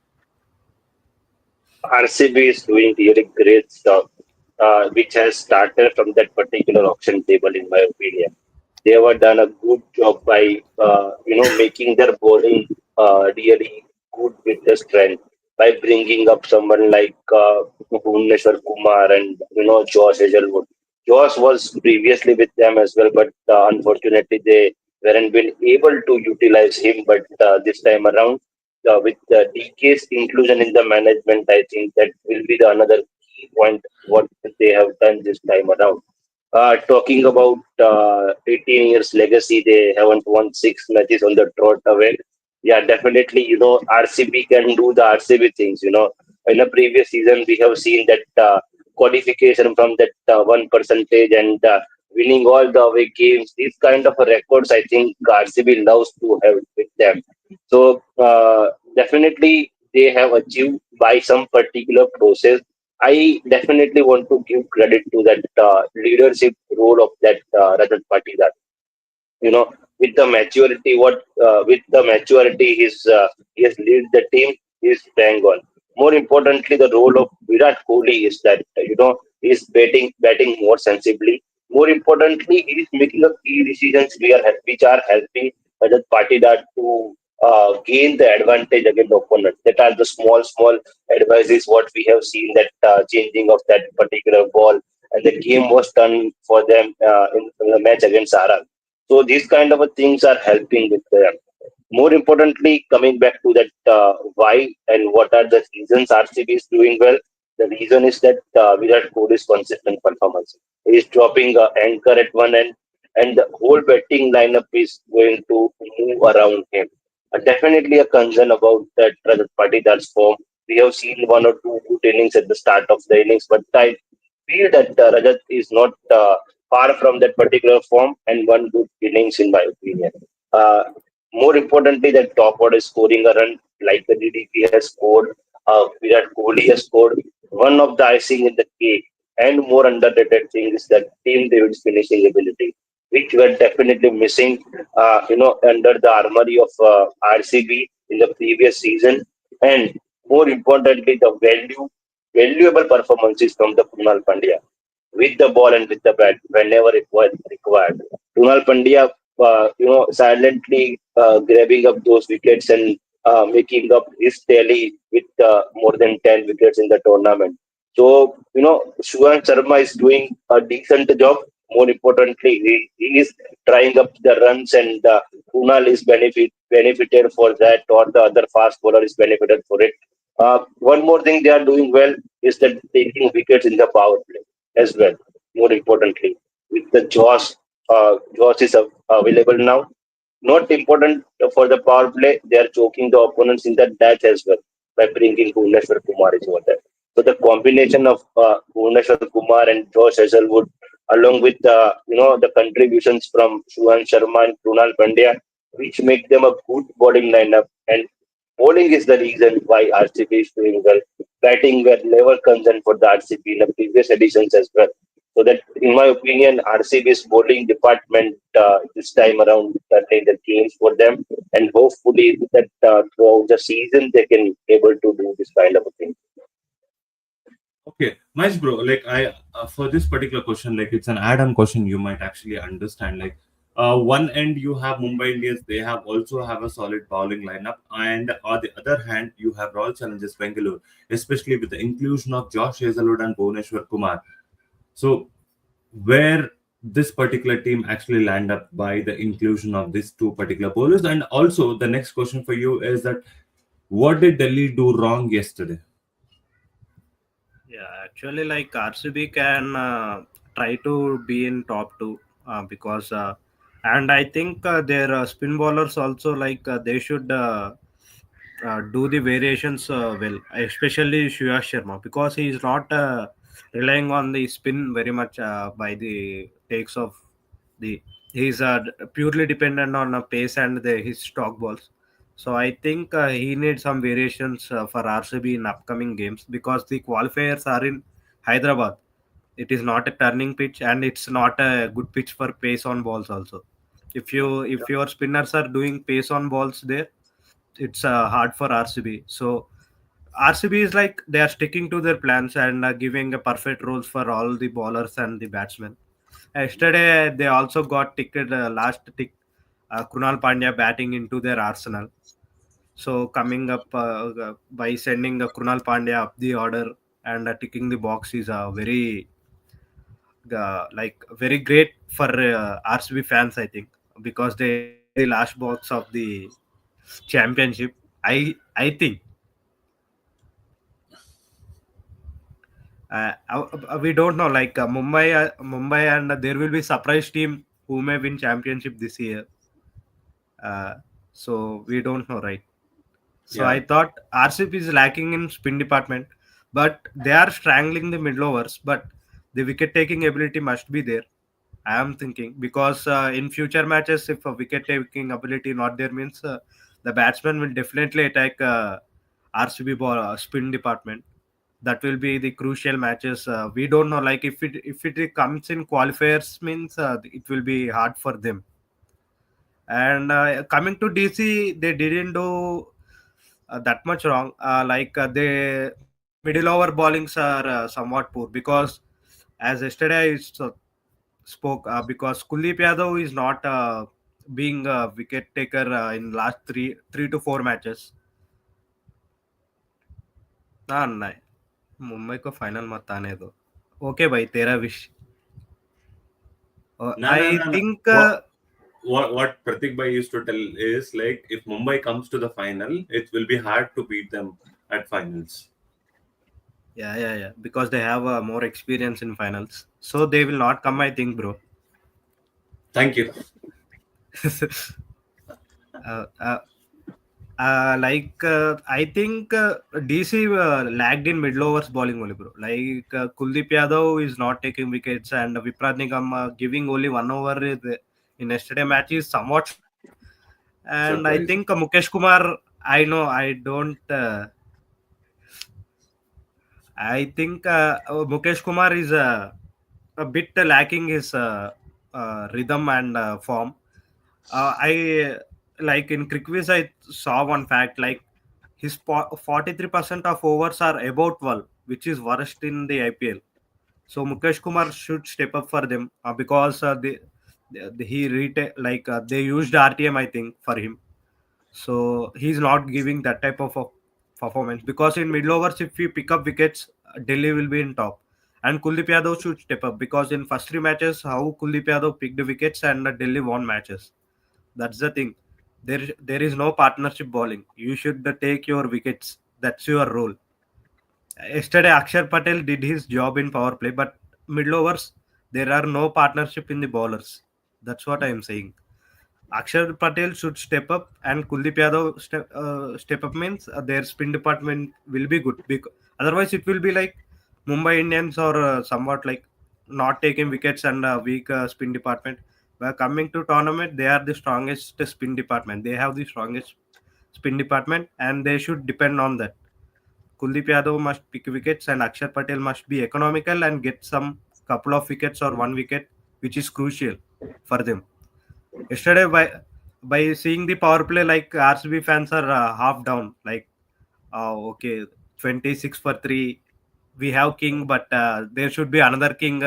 RCB is doing really great stuff, which has started from that particular auction table, in my opinion. They have done a good job by, making their bowling really good with the strength by bringing up someone like Bhuvneshwar Kumar and, Josh Hazelwood. Josh was previously with them as well, but unfortunately they weren't been able to utilize him. But this time around, with DK's inclusion in the management, I think that will be the another key point what they have done this time around. Talking about 18 years legacy, they haven't won 6 matches on the trot away. Yeah, definitely. RCB can do the RCB things. In the previous season, we have seen that qualification from that 1% and winning all the away games. These kind of records, I think RCB loves to have with them. So definitely, they have achieved by some particular process. I definitely want to give credit to that leadership role of that Rajat Patidar. you know with the maturity he has lead the team. He's bang on. More importantly, the role of Virat Kohli is that he's batting more sensibly. More importantly, he is making a key decisions which are helping Rajat Patidar to gain the advantage against the opponent. That are the small advices what we have seen, that changing of that particular ball, and the game was done for them in the match against RR. So these kind of things are helping with them. More importantly, coming back to that why and what are the reasons RCB is doing well. The reason is that Virat Kohli's consistent performance. He is dropping anchor at one end, and the whole betting lineup is going to move around him. Definitely a concern about that Rajat Patidar's form. We have seen one or two good innings at the start of the innings, but I feel that Rajat is not far from that particular form and one good innings in my opinion. Uh, More importantly, that top order scoring a run like the DDP has scored, Virat Kohli has scored. One of the icing in the cake and more underrated thing is that Team David's finishing ability, which were definitely missing, under the armory of RCB in the previous season. And more importantly, the valuable performances from the Kunal Pandya with the ball and with the bat whenever it was required. Kurnal Pandya, silently grabbing up those wickets and making up his tally with more than 10 wickets in the tournament. So, Shuan Sharma is doing a decent job. More importantly, he is trying up the runs, and Kunal is benefited for that, or the other fast bowler is benefited for it. One more thing they are doing well is that taking wickets in the power play as well. More importantly, with the Josh is available now. Not important for the power play. They are choking the opponents in the dash as well by bringing Bhuvneshwar Kumar is over there. So the combination of Bhuvneshwar Kumar and Josh Hazelwood, along with the contributions from Shuan Sharma and Krunal Pandya, which make them a good bowling lineup. And bowling is the reason why RCB is doing well. Batting were never concerned for the RCB in the previous editions as well. So that, in my opinion, RCB's bowling department this time around turning the games for them, and hopefully that throughout the season they can able to do this kind of a thing. Okay, nice, bro. Like I for this particular question, like it's an add-on question. You might actually understand. Like, one end you have Mumbai Indians. They have also have a solid bowling lineup, and on the other hand, you have Royal Challengers Bengaluru, especially with the inclusion of Josh Hazelwood and Bhuvneshwar Kumar. So, where this particular team actually land up by the inclusion of these two particular bowlers, and also the next question for you is that what did Delhi do wrong yesterday? Yeah, actually, like RCB can try to be in top two because, and I think their spin bowlers also they should do the variations well, especially Shreya Sharma because he is not relying on the spin very much by the takes of the. He's purely dependent on pace and his stock balls. So I think he needs some variations for RCB in upcoming games because the qualifiers are in Hyderabad. It is not a turning pitch and it's not a good pitch for pace on balls also. If your spinners are doing pace on balls there, it's hard for RCB. So RCB is like they are sticking to their plans and giving a perfect roles for all the bowlers and the batsmen. Yesterday they also got ticket last tick Krunal Pandya batting into their arsenal. So coming up by sending Krunal Pandya up the order and ticking the box is very very great for RCB fans, I think, because they hit the last box of the championship. I think we don't know. Like Mumbai, and there will be surprise team who may win championship this year. Uh, so we don't know, right? So I Yeah. thought RCB is lacking in spin department, but they are strangling the middle overs. But the wicket taking ability must be there. I am thinking because in future matches, if a wicket taking ability not there means the batsman will definitely attack RCB ball spin department. That will be the crucial matches. We don't know, like if it comes in qualifiers means it will be hard for them. And coming to DC, they didn't do that much wrong. Their middle over bowlings are somewhat poor because as yesterday spoke because Kuldeep Yadav is not being a wicket taker in last three to four matches. हाँ नहीं मुंबई को final मत आने दो okay भाई तेरा wish No, no, I no, no. Think What Pratik Bhai used to tell is like if Mumbai comes to the final, it will be hard to beat them at finals. yeah because they have more experience in finals so they will not come I think bro. Thank you. uh, uh, I think DC lagged in middle overs bowling only, bro. Kuldeep Yadav is not taking wickets, and Viprath Nigam giving only 1 over in yesterday match is somewhat shocking. And I Surprise. think Mukesh Kumar, I know I don't. I think Mukesh Kumar is a bit lacking his rhythm and form. I like in Crickwiz, I saw one fact like his 43% of overs are about 12, which is worst in the IPL. So Mukesh Kumar should step up for them because they used RTM I think for him. So he's not giving that type of performance because in middle overs if we pick up wickets, Delhi will be in top. And Kuldeep Yadav should step up because in first three matches, how Kuldeep Yadav picked the wickets and Delhi won matches. That's the thing. There is no partnership bowling. You should take your wickets. That's your role. Yesterday, Akshar Patel did his job in power play, but middle overs there are no partnership in the bowlers. That's what I am saying. Akshar Patel should step up, and Kuldeep Yadav step up means their spin department will be good. Otherwise, it will be like Mumbai Indians or somewhat like not taking wickets and weak spin department. But coming to tournament, they are the strongest spin department. They have the strongest spin department, and they should depend on that. Kuldeep Yadav must pick wickets, and Akshar Patel must be economical and get some couple of wickets or one wicket, which is crucial for them. Yesterday, by seeing the power play, like RCB fans are half down. Okay, 26 for three. We have king, but there should be another king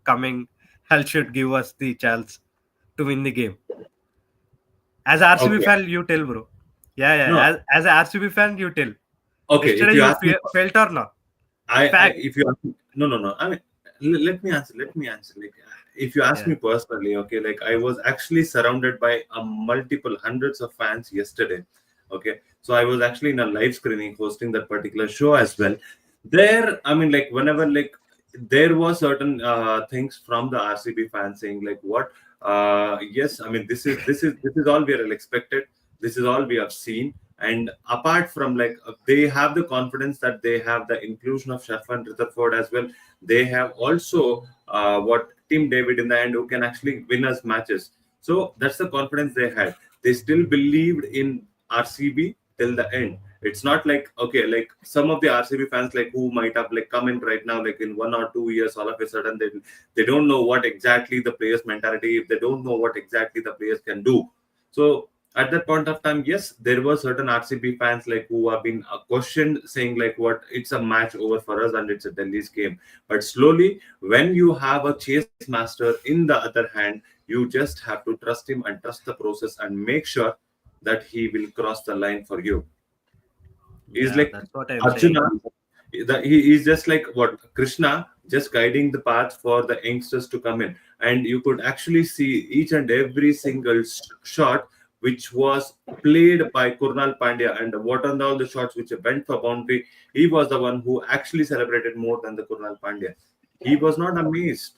coming. Hell should give us the chance to win the game. As a RCB Okay. fan, you tell, bro. No. As a RCB fan, you tell. Okay. If Yesterday, you you ask me, felt or not? Fact. if you ask me, no, no, no. I mean, let me answer. Let me answer. Like, if you ask Yeah. me personally, okay, like I was actually surrounded by multiple hundreds of fans yesterday. Okay, so I was actually in a live screening hosting that particular show as well. There, I mean, like whenever like there was certain things from the RCB fans saying like what yes, I mean this is all we are expected, this is all we have seen, and apart from like they have the confidence that they have the inclusion of Shafan Rutherford as well. They have also what Team David in the end who can actually win us matches. So that's the confidence they had. They still believed in RCB till the end. It's not like okay, like some of the RCB fans like who might have like come in right now, like in 1 or 2 years, all of a sudden they don't know what exactly the players' mentality, if they don't know what exactly the players can do. So at that point of time, yes, there were certain RCB fans like who have been questioned, saying like what it's a match over for us and it's a Delhi's game. But slowly, when you have a chase master in the other hand, you just have to trust him and trust the process and make sure that he will cross the line for you. He's Yeah, like that's what I'm saying. Arjuna. He is just like what Krishna, just guiding the path for the youngsters to come in. and you could actually see each and every single shot which was played by Kurnal Pandya, and what on all the shots which went for boundary, he was the one who actually celebrated more than the Kurnal Pandya. He was not amazed.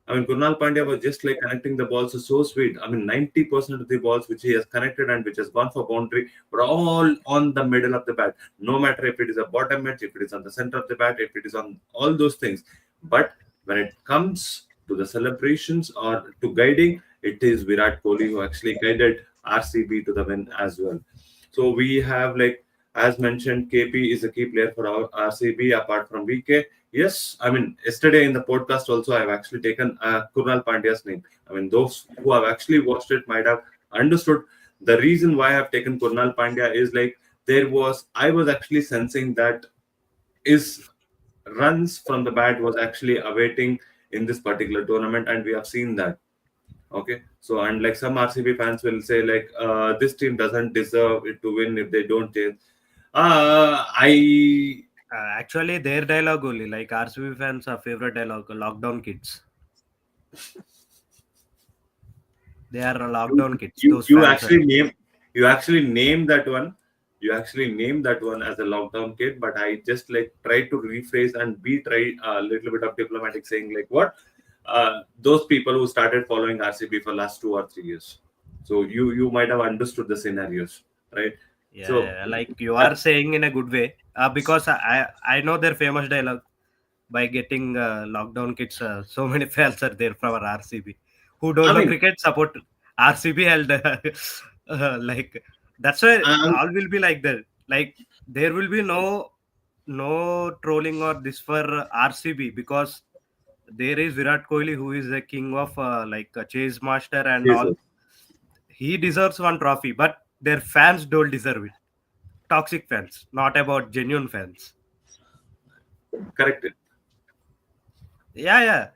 I mean, Kurnal Pandya was just like connecting the balls so sweet. I mean, 90% of the balls which he has connected and which has gone for boundary were all on the middle of the bat. No matter if it is a bottom edge, if it is on the center of the bat, if it is on all those things. But when it comes to the celebrations or to guiding, it is Virat Kohli who actually guided RCB to the win as well. So we have, like as mentioned, KP is a key player for our RCB apart from VK. Yes, I mean, yesterday in the podcast also, I've actually taken Kurnal Pandya's name. I mean, those who have actually watched it might have understood the reason why I have taken Kurnal Pandya is like I was actually sensing that his runs from the bat was actually awaiting in this particular tournament, and we have seen that. Okay, so and like some RCB fans will say like this team doesn't deserve it to win if they don't change. I Actually, their dialogue only, like RCB fans, are favorite dialogue, lockdown kids. They are lockdown kids. Those you fans. actually name that one. You actually name that one as a lockdown kid, but I just like try to rephrase and be try a little bit of diplomatic, saying like what those people who started following RCB for last 2 or 3 years. So you might have understood the scenarios, right? So Yeah, like you are saying in a good way, because I know their famous dialogue by getting lockdown kids. So many fans are there from our RCB who don't I know mean, cricket, support RCB, and like that's why I'm, all will be like that. Like there will be no trolling or this for RCB, because there is Virat Kohli who is the king of like a chase master and all. Jesus, He deserves one trophy, but their fans don't deserve it. Toxic fans, not about genuine fans. correct. Yeah, yeah.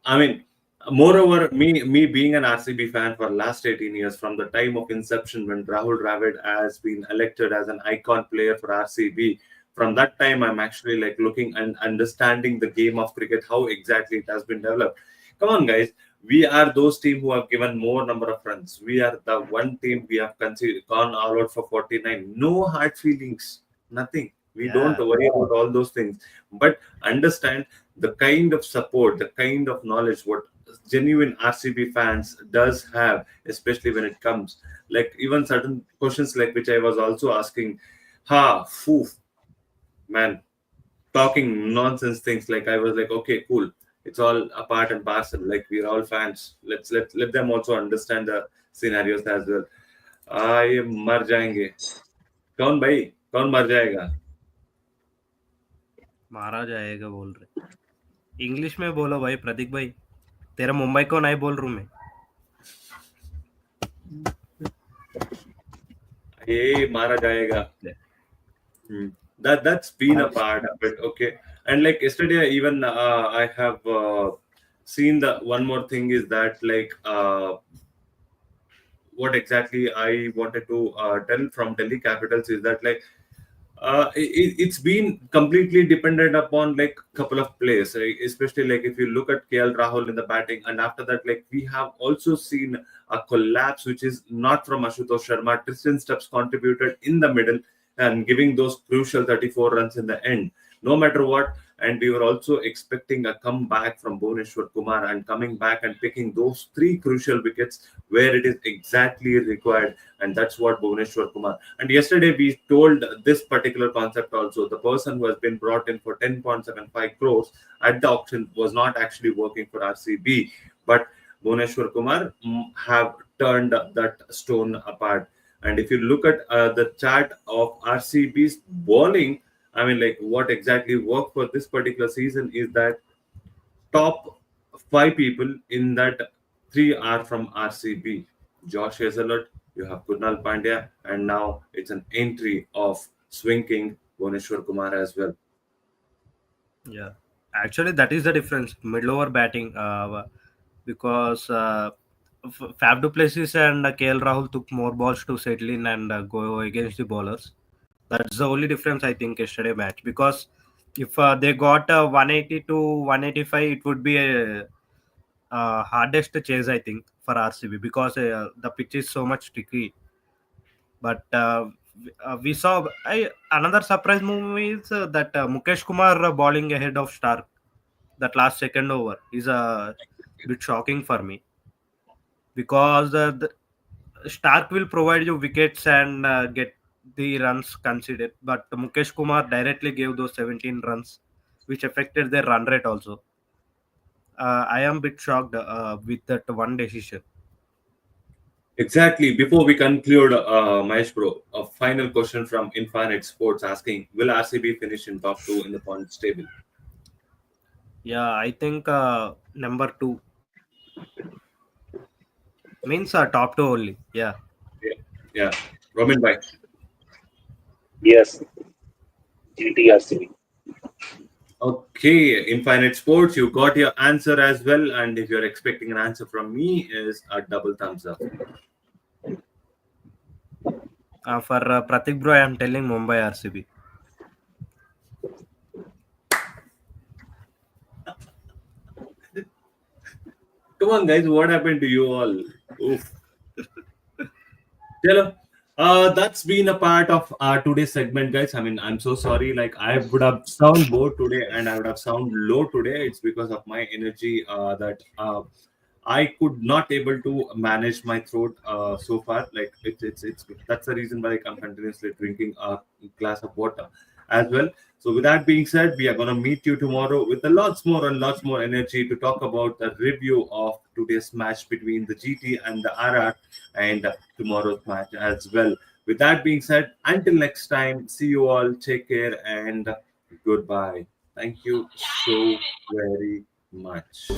I mean, moreover, me being an RCB fan for last 18 years, from the time of inception when Rahul Dravid has been elected as an icon player for RCB, from that time I'm actually like looking and understanding the game of cricket, how exactly it has been developed. Come on, guys. We are those team who have given more number of runs. We are the one team we have gone all out for 49. No hard feelings, nothing. We don't Yeah, worry about all those things. But understand the kind of support, the kind of knowledge what genuine RCB fans does have, especially when it comes like even certain questions like which I was also asking, foof, man, talking nonsense things. Like I was like, okay, cool. It's all a part and parcel. Like we're all fans. Let them also understand the scenarios as well. ये मर जाएंगे कौन भाई कौन मर जाएगा मारा जाएगा बोल रहे। इंग्लिश में बोलो भाई प्रतीक भाई, तेरा मुंबई को नहीं बोल रहा हूँ मैं। ये मारा जाएगा. That's been a part of it. Okay, and like yesterday even I have seen the one more thing is that like what exactly I wanted to tell from Delhi Capitals is that like it's been completely dependent upon like couple of players, right? Especially like if you look at KL Rahul in the batting, and after that like we have also seen a collapse which is not from Ashutosh Sharma. Tristan Stubbs contributed in the middle and giving those crucial 34 runs in the end, no matter what. And we were also expecting a comeback from Bhuvneshwar Kumar and coming back and picking those three crucial wickets where it is exactly required, and that's what Bhuvneshwar Kumar. And yesterday we told this particular concept also. The person who has been brought in for 10.75 crores at the auction was not actually working for RCB, but Bhuvneshwar Kumar have turned that stone apart. And if you look at the chart of RCB's bowling, I mean, like what exactly worked for this particular season is that top five people in that three are from RCB. Josh Hazelwood, you have Kurnal Pandya, and now it's an entry of Swing King Bhuvneshwar Kumar as well. Yeah, actually that is the difference, middle over batting, because Fab du Plessis and KL Rahul took more balls to settle in and go against the bowlers. That's the only difference I think yesterday match, because if they got 180 to 185, it would be hardest chase, I think, for RCB because the pitch is so much tricky. But we saw another surprise move is that Mukesh Kumar bowling ahead of Stark that last second over is a bit shocking for me because the Stark will provide you wickets and get the runs considered, but Mukesh Kumar directly gave those 17 runs, which affected their run rate also. I am a bit shocked with that one decision. Exactly. Before we conclude, Mahesh bro, a final question from Infinite Sports asking: will RCB finish in top two in the points table? Yeah, I think number two means top two only. Yeah. Yeah, yeah. Robin, bye. Yes, GTRCB. Okay, Infinite Sports, you got your answer as well, and if you're expecting an answer from me, is a double thumbs up. For Pratik bro, I am telling Mumbai RCB. Come on, guys, what happened to you all? Oof. Chalo. That's been a part of our today's segment, guys. I mean, I'm so sorry. Like, I would have sound bored today and I would have sound low today. It's because of my energy that I could not able to manage my throat so far. Like, it's that's the reason why like, I'm continuously drinking a glass of water as well. So, with that being said, we are gonna meet you tomorrow with a lots more energy to talk about the review of today's match between the GT and the RR and tomorrow's match as well. With that being said, until next time, see you all. Take care and goodbye. Thank you so very much.